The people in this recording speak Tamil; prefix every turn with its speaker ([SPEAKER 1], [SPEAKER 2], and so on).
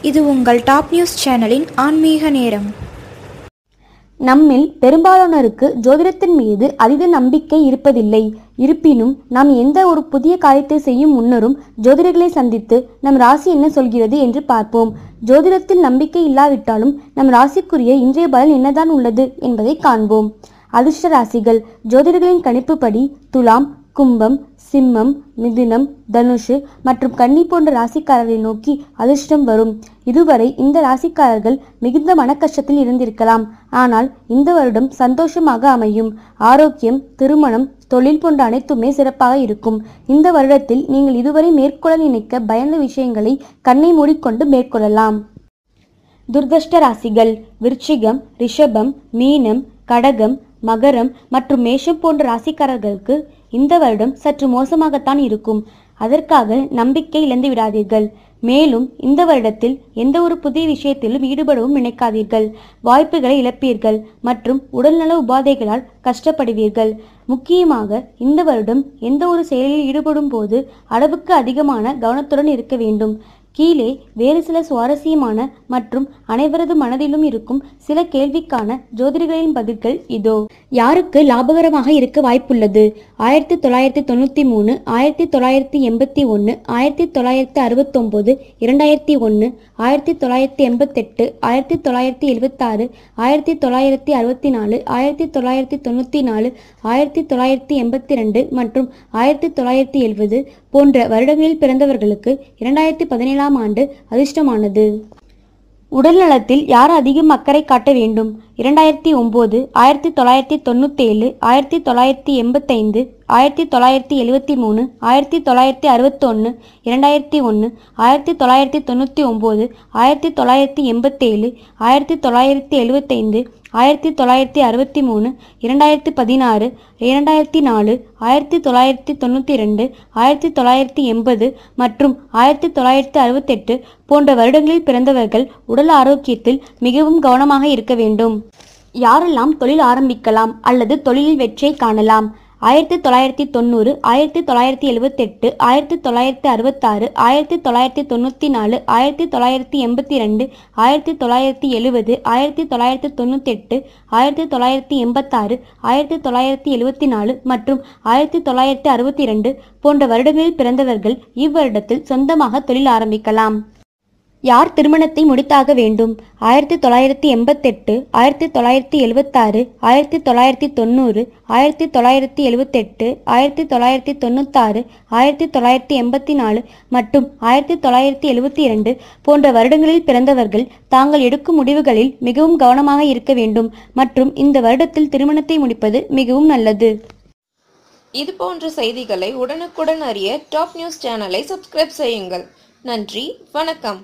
[SPEAKER 1] இது உங்கள் டாப் நியூஸ் சேனலின் ஆன்மீக நேரம்.
[SPEAKER 2] நம்மில் பெரும்பாலானோருக்கு ஜோதிடத்தின் மீது அதீத நம்பிக்கை இருப்பதில்லை. இருப்பினும் நாம் எந்த ஒரு புதிய காரியத்தை செய்யும் முன்னரும் ஜோதிடர்களை சந்தித்து நம் ராசி என்ன சொல்கிறது என்று பார்ப்போம். ஜோதிடத்தில் நம்பிக்கை இல்லாவிட்டாலும் நம் ராசிக்குரிய இன்றைய பலன் என்னதான் உள்ளது என்பதை காண்போம். அதிர்ஷ்ட ராசிகள். ஜோதிடர்களின் கணிப்புப்படி துலாம், கும்பம், சிம்மம், மிதுனம், தனுஷு மற்றும் கன்னி போன்ற ராசிக்காரர்களை நோக்கி அதிர்ஷ்டம் வரும். இதுவரை இந்த ராசிக்காரர்கள் மிகுந்த மனக்கஷ்டத்தில் இருந்திருக்கலாம். ஆனால் இந்த வருடம் சந்தோஷமாக அமையும். ஆரோக்கியம், திருமணம், தொழில் போன்ற அனைத்துமே சிறப்பாக இருக்கும். இந்த வருடத்தில் நீங்கள் இதுவரை மேற்கொள்ள நினைக்க பயந்த விஷயங்களை கண்ணை மூடிக்கொண்டு மேற்கொள்ளலாம். துர்தஷ்ட ராசிகள். விருச்சிகம், ரிஷபம், மீனம், கடகம், மகரம் மற்றும் மேஷம் போன்ற ராசிக்காரர்களுக்கு இந்த வருடம் சற்று மோசமாகத்தான் இருக்கும். அதற்காக நம்பிக்கை இழந்து விடாதீர்கள். மேலும் இந்த வருடத்தில் எந்த ஒரு புதிய விஷயத்திலும் ஈடுபடவும் நினைக்காதீர்கள். வாய்ப்புகளை இழப்பீர்கள் மற்றும் உடல்நல உபாதைகளால் கஷ்டப்படுவீர்கள். முக்கியமாக இந்த வருடம் எந்த ஒரு செயலில் ஈடுபடும் போது அளவுக்கு அதிகமான கவனத்துடன் இருக்க வேண்டும். கீழே வேறு சில சுவாரஸ்யமான மற்றும் அனைவரது மனதிலும் இருக்கும் சில கேள்விக்கான ஜோதிடர்களின் பதில்கள் இதோ. யாருக்கு லாபகரமாக இருக்க வாய்ப்புள்ளது? 1993, 1981, 1969, 2001, 1988, 1976, 1964, 1994, 1982 மற்றும் 1970 போன்ற வருடங்களில் பிறந்தவர்களுக்கு 2017ஆம் ஆண்டு அதிர்ஷ்டமானது. உடல் நலத்தில் யார் அதிகம் அக்கறை காட்ட வேண்டும்? 2009, 1997, 1985, 1973, 1961, 2001, 1999, 1987, 1975, 1963, 2016, 2004, 1992, 1980 மற்றும் 1968 போன்ற வருடங்களில் பிறந்தவர்கள் உடல் ஆரோக்கியத்தில் மிகவும் கவனமாக இருக்க வேண்டும். யாரெல்லாம் தொழில் ஆரம்பிக்கலாம் அல்லது தொழிலில் வெற்றியை காணலாம்? 1990, 1978, 1966, 1994, 1982, 1970, 1998, 1986, 1974 மற்றும் 1962 போன்ற வருடங்களில் பிறந்தவர்கள் இவ்வருடத்தில் சொந்தமாக தொழில் ஆரம்பிக்கலாம். யார் திருமணத்தை முடித்தாக வேண்டும்? 1988, 1976, 1990, 1978, 1996, 1984 மற்றும் 1972 போன்ற வருடங்களில் பிறந்தவர்கள் தாங்கள் எடுக்கும் முடிவுகளில் மிகவும் கவனமாக இருக்க வேண்டும் மற்றும் இந்த வருடத்தில் திருமணத்தை முடிப்பது மிகவும் நல்லது.
[SPEAKER 3] இது போன்ற செய்திகளை உடனுக்குடன் அறிய டாப் நியூஸ் சேனலை சப்ஸ்கிரைப் செய்யுங்கள். நன்றி, வணக்கம்.